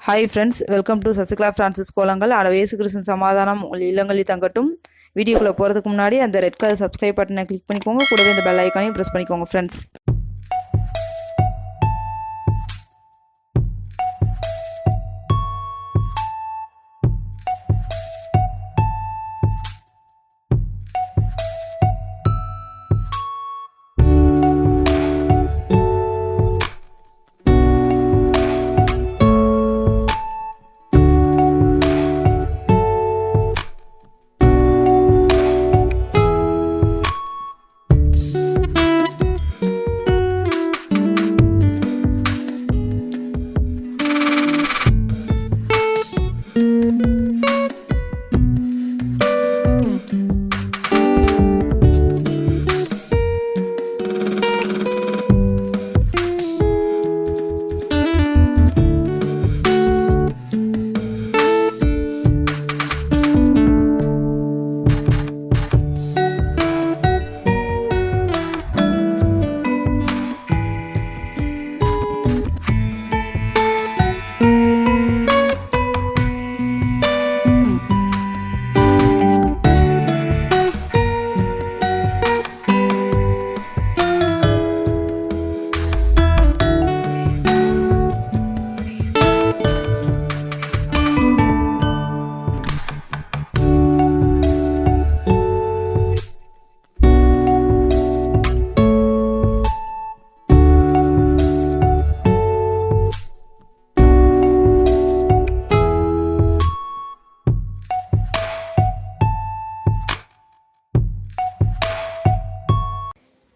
Hi friends, welcome to Sasikala Francis Kolangal. Adavesi Krishan Samadhanam illangali thangattum. வீடியோக்குள்ள போறதுக்கு முன்னாடி அந்த ரெட் கலர் சப்ஸ்கிரைப் பட்டனை கிளிக் பண்ணிக்கோங்க. கூடவே இந்த பெல் ஐகானையும் பிரஸ் பண்ணிக்கோங்க फ्रेंड्स.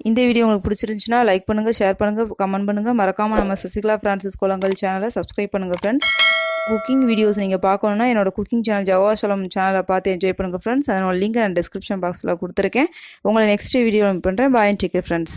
இந்த வீடியோ உங்களுக்கு பிடிச்சிருந்துச்சுனா லைக் பண்ணுங்க, ஷேர் பண்ணுங்க, கமெண்ட் பண்ணுங்க. மறக்காம நம்ம சசிகலா பிரான்சிஸ் கோலங்கள் சேனலை சப்ஸ்கிரைப் பண்ணுங்க फ्रेंड्स. குக்கிங் வீடியோஸ் நீங்க பார்க்கணும்னா என்னோட குக்கிங் சேனல் ஜவாஷலம் சேனலை பார்த்து என்ஜாய் பண்ணுங்க फ्रेंड्स. அதனோட லிங்க் நான் டிஸ்கிரிப்ஷன் பாக்ஸ்ல கொடுத்திருக்கேன். உங்களை நெக்ஸ்ட் வீடியோல மீட் பண்றேன். Bye and take care friends.